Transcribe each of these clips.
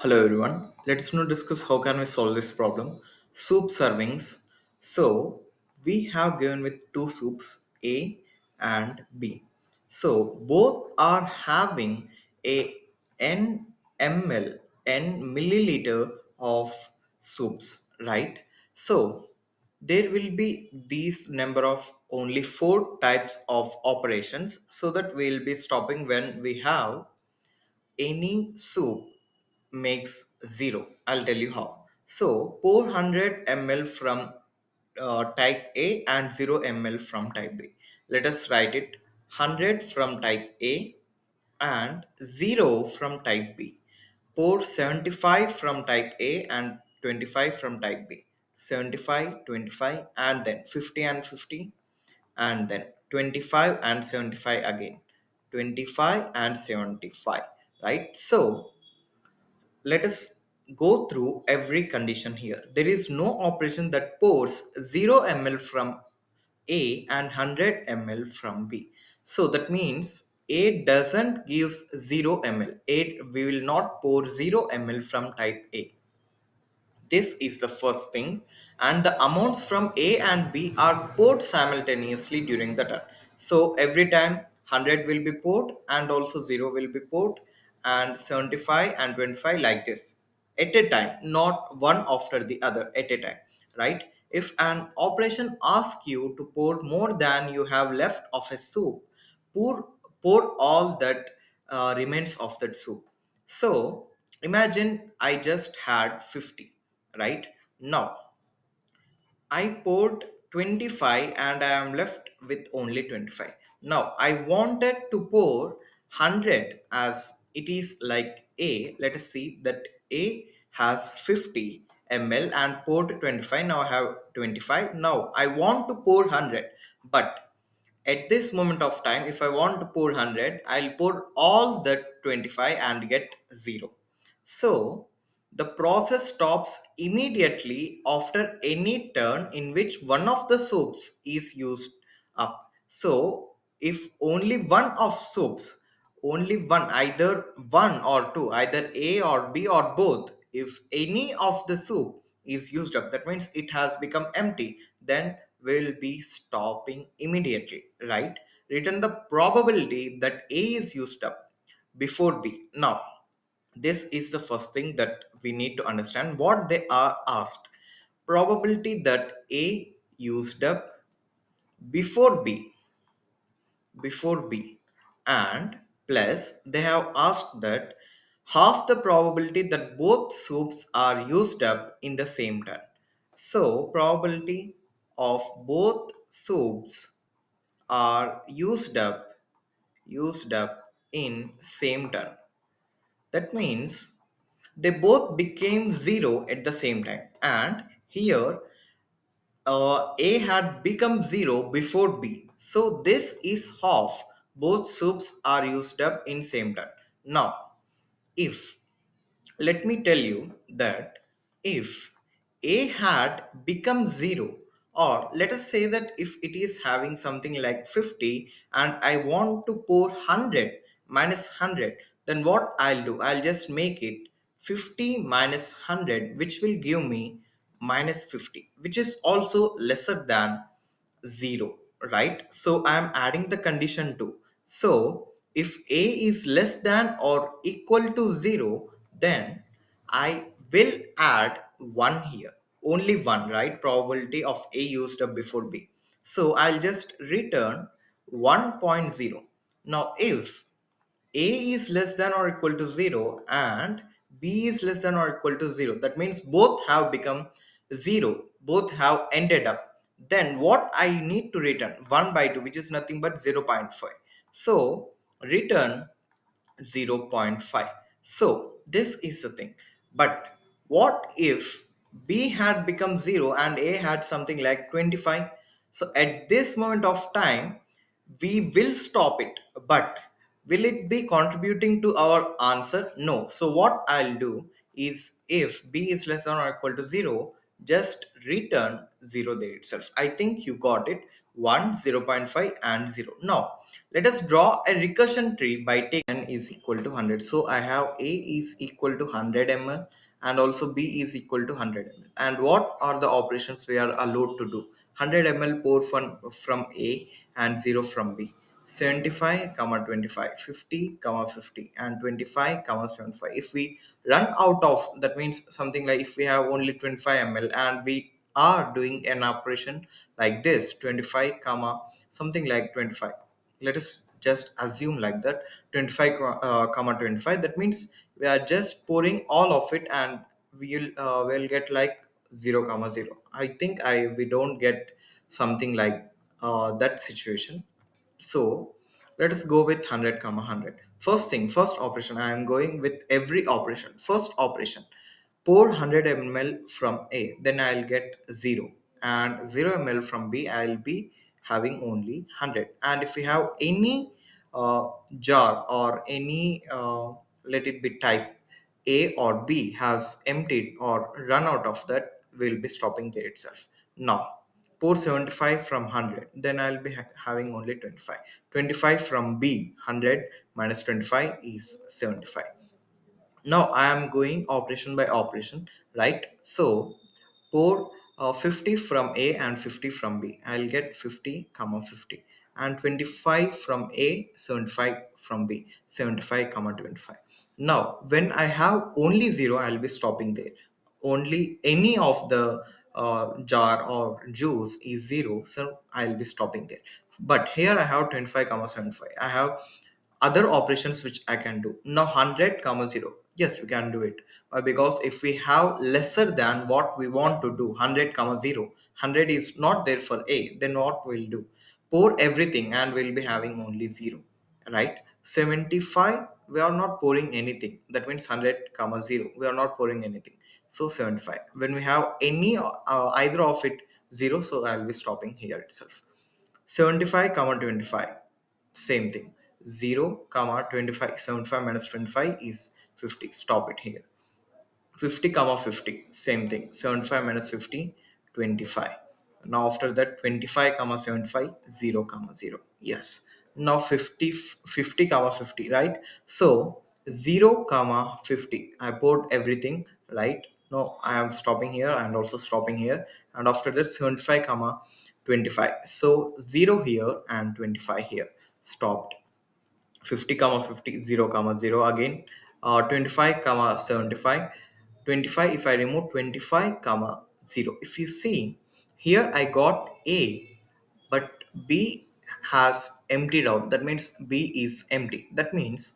Hello everyone. Let's now discuss how can we solve this problem. Soup servings. So we have given with two soups A and B. So both are having a n ml n milliliter of soups, right? So there will be these number of only four types of operations so that we'll be stopping when we have any soup makes zero. I'll tell you how. So pour 100 ml from type A and 0 ml from type B. Let us write it 100 from type A and 0 from type B. Pour 75 from type A and 25 from type B. 75, 25, and then 50 and 50, and then 25 and 75 again. 25 and 75, right? So let us go through every condition here. There is no operation that pours 0 ml from A and 100 ml from B. So that means A doesn't give 0 ml. A, we will not pour 0 ml from type A. This is the first thing, and the amounts from A and B are poured simultaneously during the turn. So every time 100 will be poured, and also 0 will be poured, and 75 and 25 like this at a time, not one after the other at a time, right? If an operation asks you to pour more than you have left of a soup, pour pour all that remains of that soup. So imagine I just had 50, right? Now I poured 25 and I am left with only 25. Now I wanted to pour 100 as it is like A. Let us see that A has 50 ml and poured 25. Now I have 25. Now I want to pour 100, but at this moment of time, if I want to pour 100, I'll pour all the 25 and get 0. So the process stops immediately after any turn in which one of the soups is used up. So if only one of soups, only one, either one or two, either A or B or both, if any of the soup is used up, that means it has become empty, then we'll be stopping immediately, right? Return the probability that A is used up before B. Now this is the first thing that we need to understand what they are asked. Probability that A used up before B, before B, and plus they have asked that half the probability that both soups are used up in the same turn. So probability of both soups are used up in same turn. That means they both became zero at the same time. And here, A had become zero before B. So this is half. Both soups are used up in same turn. Now, if let me tell you that if A had become 0, or let us say that if it is having something like 50 and I want to pour 100 minus 100, then what I'll do, I'll just make it 50 minus 100, which will give me minus 50, which is also lesser than 0, right? So I am adding the condition 2. So if A is less than or equal to 0, then I will add 1 here. Only 1, right? Probability of A used up before B. So I'll just return 1.0. Now if A is less than or equal to 0 and B is less than or equal to 0, that means both have become 0, both have ended up. Then what I need to return 1 by 2, which is nothing but 0.5. So return 0.5. So this is the thing. But what if B had become 0 and A had something like 25? So at this moment of time, we will stop it. But will it be contributing to our answer? No. So what I'll do is if B is less than or equal to 0, just return 0 there itself. I think you got it. 1, 0.5, and 0. Now, let us draw a recursion tree by taking n is equal to 100. So, I have A is equal to 100 ml and also B is equal to 100 ml. And what are the operations we are allowed to do? 100 ml pour from A and 0 from B. 75 comma 25, 50 comma 50, and 25 comma 75. If we run out of, that means something like if we have only 25 ml and we are doing an operation like this, 25 comma something like 25, let us just assume like that, 25 comma 25, that means we are just pouring all of it and we'll get like 0 comma 0. I think I we don't get something like that situation. So let us go with 100 comma 100. First thing, first operation, I am going with every operation. First operation, pour 100 ml from A, then I'll get 0. And 0 ml from B, I'll be having only 100. And if we have any jar or any, let it be type A or B has emptied or run out of that, we'll be stopping there itself. Now, pour 75 from 100, then I'll be having only 25. 25 from B, 100 minus 25 is 75. Now I am going operation by operation, right? So pour 50 from A and 50 from B, I'll get 50 comma 50, and 25 from A, 75 from B, 75 comma 25. Now when I have only 0, I'll be stopping there. Only any of the jar or juice is 0, so I'll be stopping there. But here I have 25 comma 75, I have other operations which I can do. Now 100 comma 0. Yes, we can do it. Because if we have lesser than what we want to do, 100 comma 0, 100 is not there for A, then what we'll do? Pour everything and we'll be having only 0, right? 75, we are not pouring anything. That means 100 comma 0, we are not pouring anything. So 75. When we have any either of it 0, so I'll be stopping here itself. 75 comma 25, same thing. 0 comma 25, 75 minus 25 is 50, stop it here. 50 comma 50, same thing. 75 minus 50, 25. Now after that 25 comma 75, 0 comma 0. Yes. Now 50 50 comma 50, right? So 0 comma 50, I poured everything, right? No, I am stopping here and also stopping here. And after that 75 comma 25, so 0 here and 25 here, stopped. 50 comma 50, 0 comma 0 again. 25 comma 75, 25, if I remove 25 comma 0, if you see here I got A, but B has emptied out, that means B is empty, that means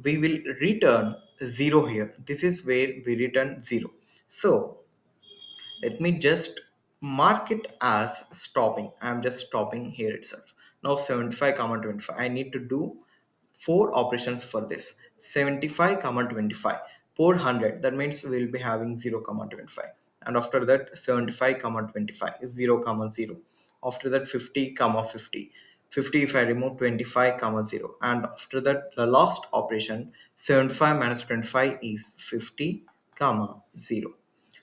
we will return 0 here. This is where we return 0. So let me just mark it as stopping. I'm just stopping here itself. Now 75 comma 25, I need to do four operations for this. 75 comma 25, 400, that means we'll be having 0 comma 25. And after that 75 comma 25 is 0 comma 0. After that 50 comma 50, 50 if I remove 25 comma 0. And after that the last operation, 75 minus 25 is 50 comma 0.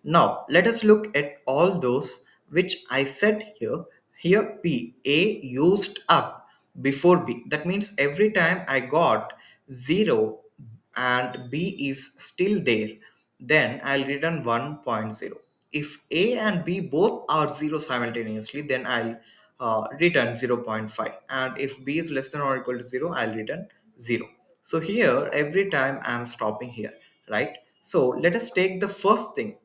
Now, let us look at all those which I said here. Here, P, A used up before B. That means every time I got 0 and B is still there, then I'll return 1.0. If A and B both are 0 simultaneously, then I'll return 0.5. And if B is less than or equal to 0, I'll return 0. So here, every time I'm stopping here, right? So let us take the first thing.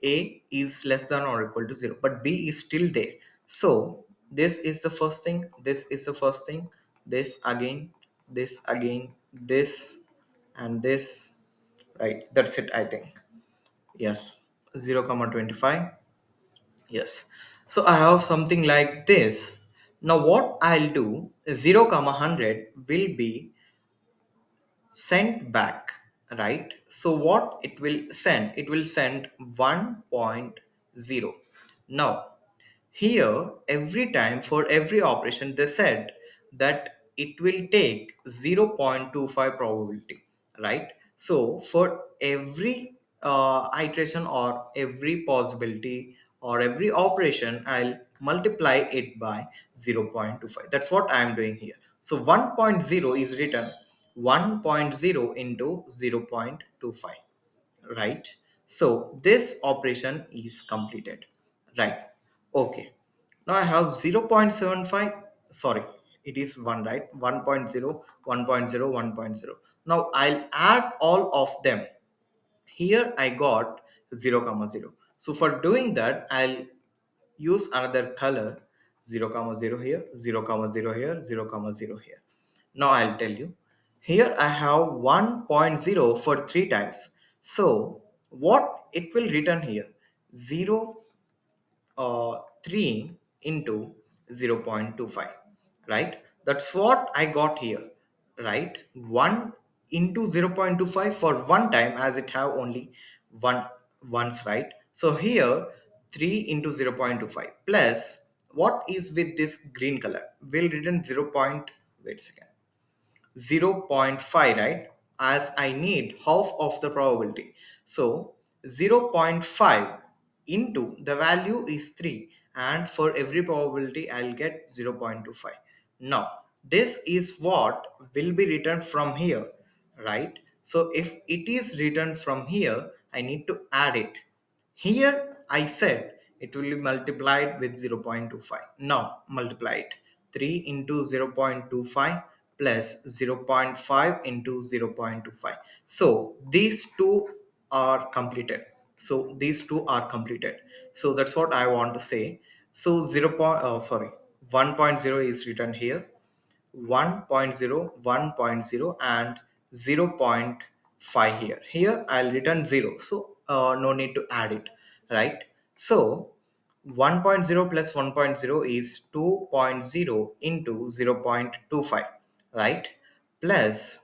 A is less than or equal to 0, but B is still there. So this is the first thing, this is the first thing, this again, this, and this, right? That's it, I think. Yes, 0 comma 25. Yes. So I have something like this. Now what I'll do, 0 comma 100 will be sent back, right? So what it will send, it will send 1.0. Now here every time for every operation they said that it will take 0.25 probability, right? So for every iteration or every possibility or every operation, I'll multiply it by 0.25. That's what I am doing here. So 1.0 is written 1.0 into 0.25, right? So this operation is completed, right? Okay, now I have 0.75, sorry, it is 1, right? 1.0, 1.0, 1.0. Now I'll add all of them. Here I got 0 comma 0. So for doing that, I'll use another color, 0 comma 0 here, 0 comma 0 here, 0 comma 0 here. Now I'll tell you. Here I have 1.0 for 3 times. So what it will return here? 0 3 into 0.25, right? That's what I got here, right? 1 into 0.25 for one time, as it have only one once, right? So here 3 into 0.25 plus what is with this green color will return 0. Wait a second, 0.5, right? As I need half of the probability. So 0.5 into the value is 3, and for every probability I'll get 0.25. Now this is what will be written from here, right? So if it is written from here, I need to add it. Here I said it will be multiplied with 0.25. Now multiply it. 3 into 0.25 plus 0.5 into 0.25. So these two are completed. So these two are completed. So that's what I want to say. So 1.0 is written here, 1.0, 1.0, and 0.5 here. Here I'll return 0. So no need to add it, right? So 1.0 plus 1.0 is 2.0 into 0.25, right? Plus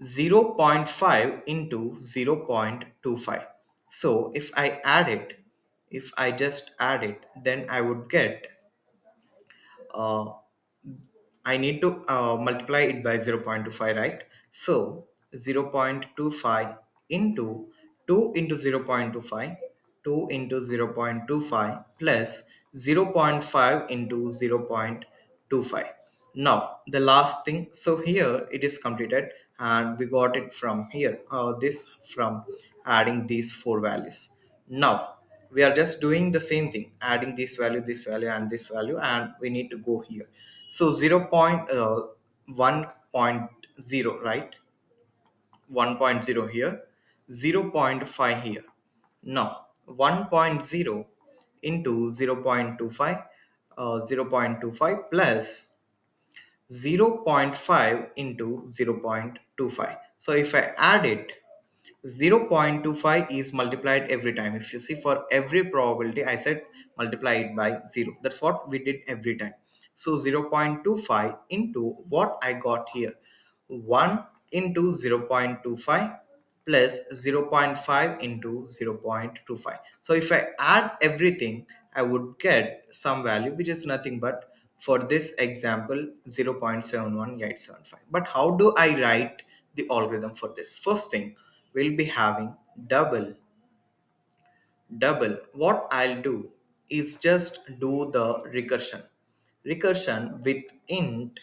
0.5 into 0.25. So if I add it, if I just add it, then I would get uh, I need to multiply it by 0.25, right? So 0.25 into 2 into 0.25, 2 into 0.25 plus 0.5 into 0.25. Now the last thing, so here it is completed, and we got it from here, this from adding these four values. Now we are just doing the same thing, adding this value and this value, and we need to go here. So 1.0, right? 1.0 here, 0.5 here. Now 1.0 into 0.25, 0.25 plus 0.5 into 0.25. So if I add it, 0.25 is multiplied every time. If you see, for every probability I said multiply it by 0. That's what we did every time. So 0.25 into what I got here, 1 into 0.25 plus 0.5 into 0.25. So if I add everything, I would get some value which is nothing but, for this example, 0.718875. But how do I write the algorithm for this? First thing, we'll be having double. What I'll do is just do the recursion with int.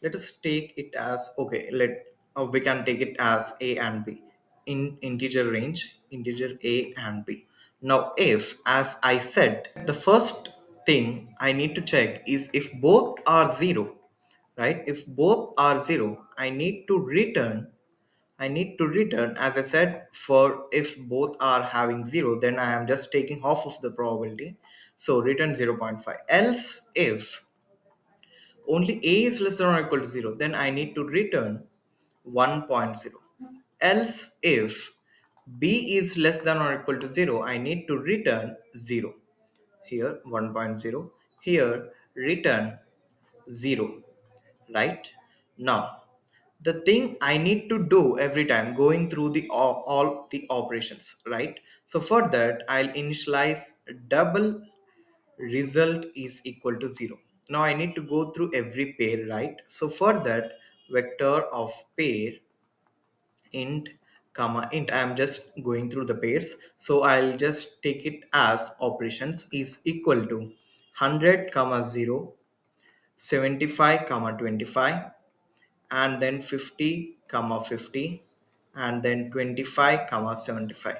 Let us take it as, okay, we can take it as a and b in integer range, integer a and b. Now if, as I said, the first thing I need to check is if both are 0, right? If both are 0, I need to return, as I said, for if both are having 0, then I am just taking half of the probability. So return 0.5. Else, if only a is less than or equal to 0, then I need to return 1.0. Else, if b is less than or equal to 0, I need to return 0. Here 1.0, here return 0, right? Now the thing I need to do every time, going through the all the operations, right? So for that I'll initialize double result is equal to 0. Now I need to go through every pair, right? So for that, vector of pair int comma int, I am just going through the pairs. So I'll just take it as operations is equal to 100 comma 0, 75 comma 25, and then 50 comma 50, and then 25 comma 75,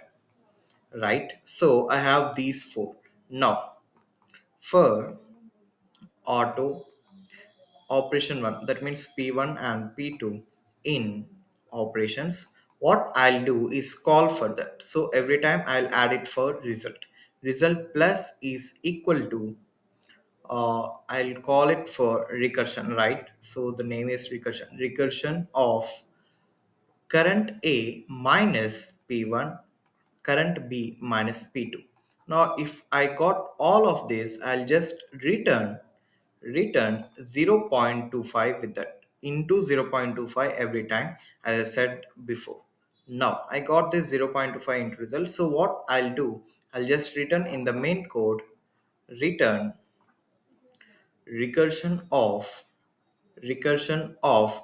right? So I have these four. Now for auto operation 1, that means p1 and p2 in operations, what I'll do is call for that. So every time I'll add it for result plus is equal to, I'll call it for recursion, right? So the name is recursion of current A minus P1, current B minus P2. Now, if I got all of this, I'll just return 0.25 with that into 0.25 every time, as I said before. Now, I got this 0.25 into result. So what I'll do, I'll just return in the main code, return recursion of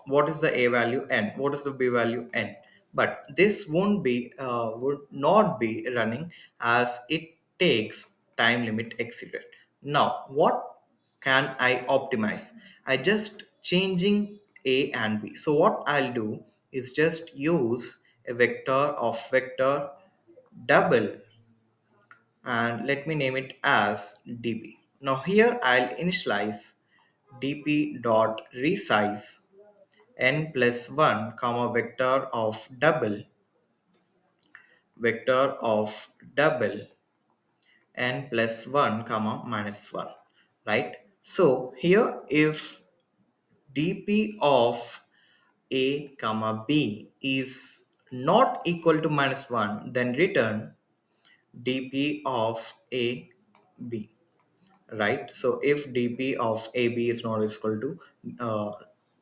what is the a value n, what is the b value n. But this would not be running as it takes time limit exceeded. Now what can I optimize? I just changing a and b. So what I'll do is just use a vector of vector double, and let me name it as dp. Now here I'll initialize dp dot resize n plus 1 comma vector of double n plus 1 comma minus 1, right? So here if dp of a comma b is not equal to minus 1, then return dp of a b, right? So if dp of ab is not equal to uh,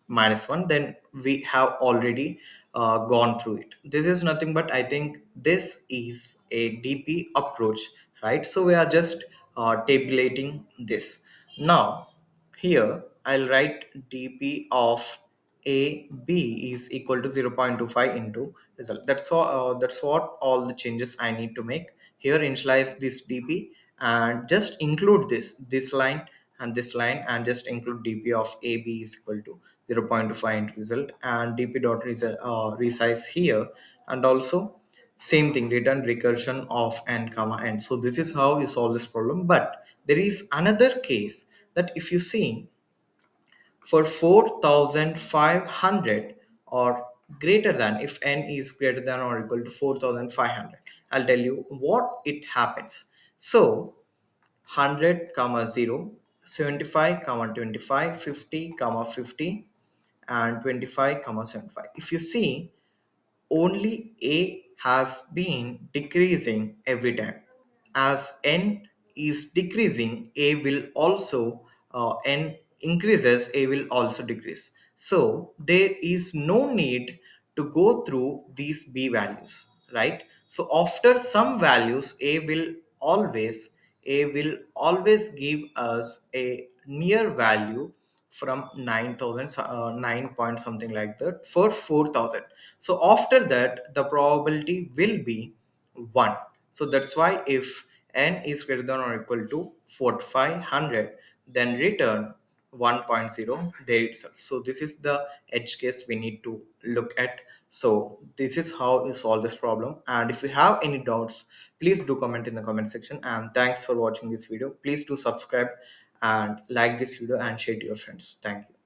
minus 1, then we have already gone through it. This is nothing but, I think this is a dp approach, right? So we are just tabulating this. Now here I'll write dp of a b is equal to 0.25 into result. That's all. That's what all the changes I need to make here. Initialize this dp and just include this line and this line, and just include dp of ab is equal to 0.25 into result, and dp dot resize here, and also same thing, return recursion of n comma n. So this is how you solve this problem. But there is another case that if you see, for 4500 or greater than, if n is greater than or equal to 4500, I'll tell you what it happens. So 100 comma 0, 75 comma 25, 50 comma 50, and 25 comma 75. If you see, only A has been decreasing every time. As n is decreasing, A will also, n increases, A will also decrease. So there is no need to go through these B values, right? So after some values, A will always give us a near value from 9000, 9 point something like that for 4000. So after that the probability will be 1. So that's why if n is greater than or equal to 4500, then return 1.0 there itself. So this is the edge case we need to look at. So this is how you solve this problem, and if you have any doubts, please do comment in the comment section. And thanks for watching this video. Please do subscribe and like this video and share to your friends. Thank you.